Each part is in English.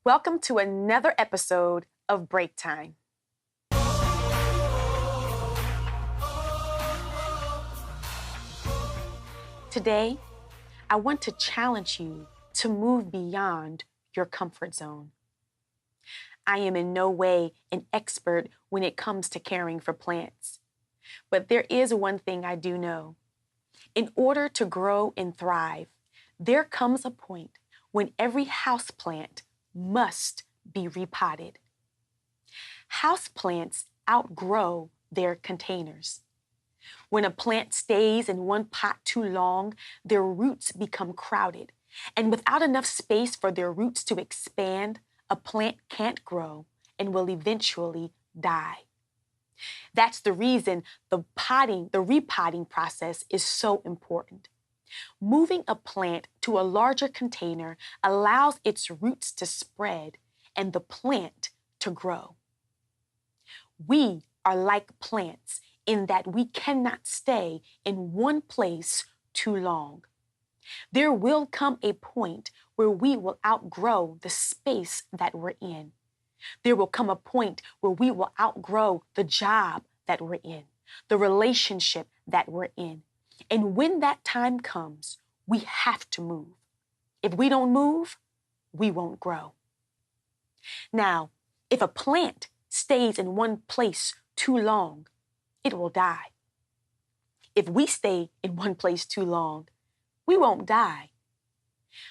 Welcome to another episode of Break Time. Today, I want to challenge you to move beyond your comfort zone. I am in no way an expert when it comes to caring for plants, but there is one thing I do know. In order to grow and thrive, there comes a point when every houseplant must be repotted. Houseplants outgrow their containers. When a plant stays in one pot too long, their roots become crowded, and without enough space for their roots to expand, a plant can't grow and will eventually die. That's the reason the repotting process is so important. Moving a plant to a larger container allows its roots to spread and the plant to grow. We are like plants in that we cannot stay in one place too long. There will come a point where we will outgrow the space that we're in. There will come a point where we will outgrow the job that we're in, the relationship that we're in. And when that time comes, we have to move. If we don't move, we won't grow. Now, if a plant stays in one place too long, it will die. If we stay in one place too long, we won't die.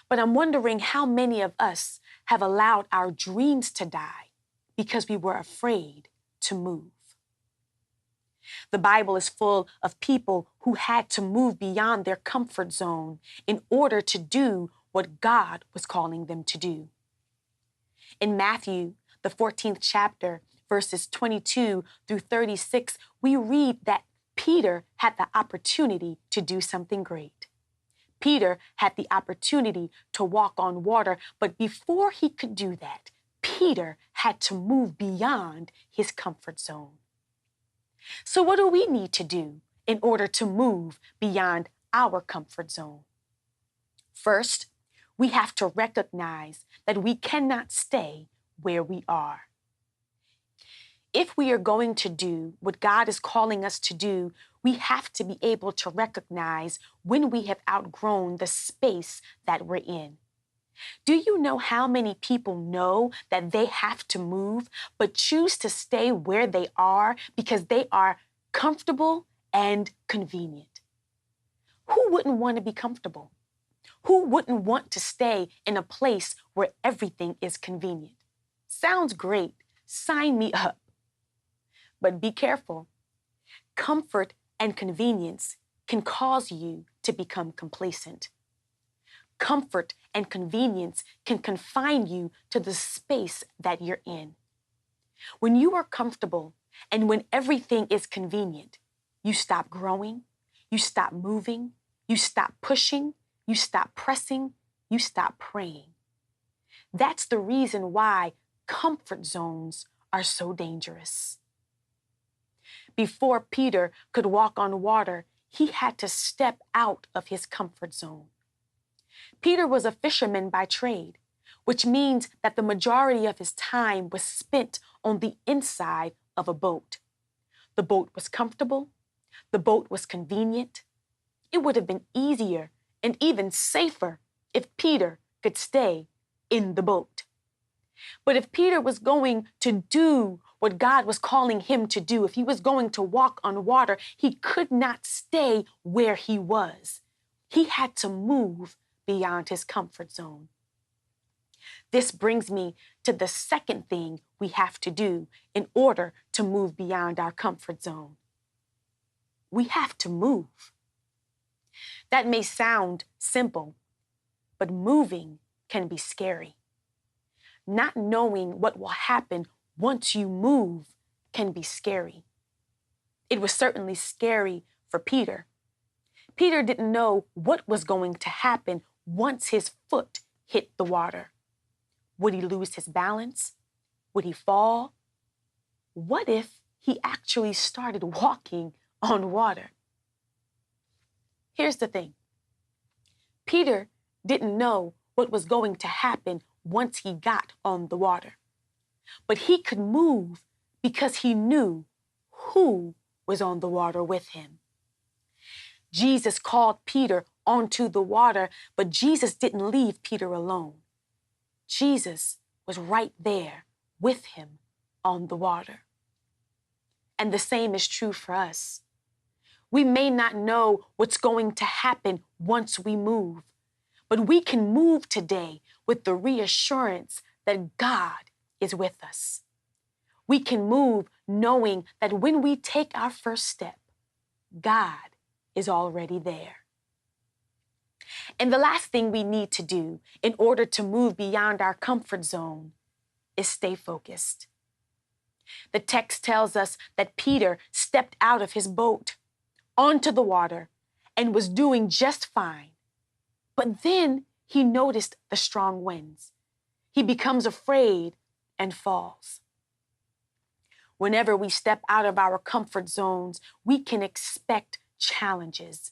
But I'm wondering how many of us have allowed our dreams to die because we were afraid to move. The Bible is full of people who had to move beyond their comfort zone in order to do what God was calling them to do. In Matthew, the 14th chapter, verses 22 through 36, we read that Peter had the opportunity to do something great. Peter had the opportunity to walk on water, but before he could do that, Peter had to move beyond his comfort zone. So what do we need to do in order to move beyond our comfort zone? First, we have to recognize that we cannot stay where we are. If we are going to do what God is calling us to do, we have to be able to recognize when we have outgrown the space that we're in. Do you know how many people know that they have to move, but choose to stay where they are because they are comfortable and convenient? Who wouldn't want to be comfortable? Who wouldn't want to stay in a place where everything is convenient? Sounds great. Sign me up. But be careful. Comfort and convenience can cause you to become complacent. Comfort and convenience can confine you to the space that you're in. When you are comfortable and when everything is convenient, you stop growing, you stop moving, you stop pushing, you stop pressing, you stop praying. That's the reason why comfort zones are so dangerous. Before Peter could walk on water, he had to step out of his comfort zone. Peter was a fisherman by trade, which means that the majority of his time was spent on the inside of a boat. The boat was comfortable. The boat was convenient. It would have been easier and even safer if Peter could stay in the boat. But if Peter was going to do what God was calling him to do, if he was going to walk on water, he could not stay where he was. He had to move beyond his comfort zone. This brings me to the second thing we have to do in order to move beyond our comfort zone. We have to move. That may sound simple, but moving can be scary. Not knowing what will happen once you move can be scary. It was certainly scary for Peter. Peter didn't know what was going to happen once his foot hit the water. Would he lose his balance? Would he fall? What if he actually started walking on water? Here's the thing. Peter didn't know what was going to happen once he got on the water. But he could move because he knew who was on the water with him. Jesus called Peter onto the water, but Jesus didn't leave Peter alone. Jesus was right there with him on the water. And the same is true for us. We may not know what's going to happen once we move, but we can move today with the reassurance that God is with us. We can move knowing that when we take our first step, God is already there. And the last thing we need to do in order to move beyond our comfort zone is stay focused. The text tells us that Peter stepped out of his boat onto the water and was doing just fine. But then he noticed the strong winds. He becomes afraid and falls. Whenever we step out of our comfort zones, we can expect challenges.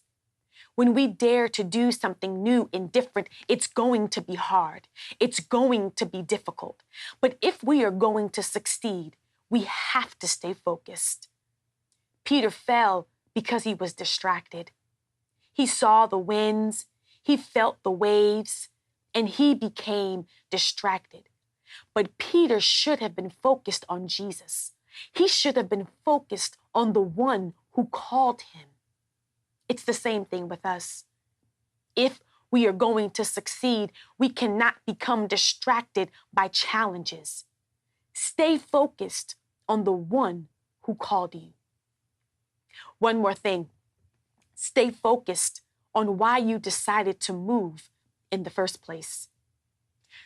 When we dare to do something new and different, it's going to be hard. It's going to be difficult. But if we are going to succeed, we have to stay focused. Peter fell because he was distracted. He saw the winds, he felt the waves, and he became distracted. But Peter should have been focused on Jesus. He should have been focused on the one who called him. It's the same thing with us. If we are going to succeed, we cannot become distracted by challenges. Stay focused on the one who called you. One more thing. Stay focused on why you decided to move in the first place.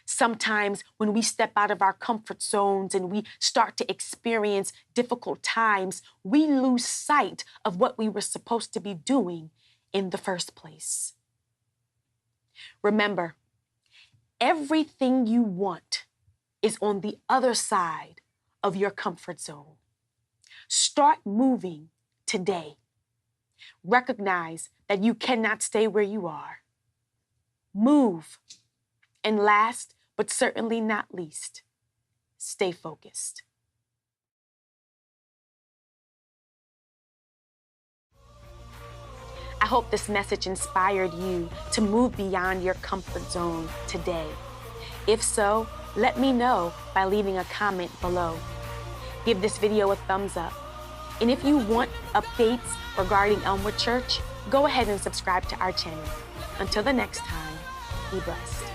Sometimes when we step out of our comfort zones and we start to experience difficult times, we lose sight of what we were supposed to be doing in the first place. Remember, everything you want is on the other side of your comfort zone. Start moving today. Recognize that you cannot stay where you are. Move. And last, but certainly not least, stay focused. I hope this message inspired you to move beyond your comfort zone today. If so, let me know by leaving a comment below. Give this video a thumbs up. And if you want updates regarding Elmwood Church, go ahead and subscribe to our channel. Until the next time, be blessed.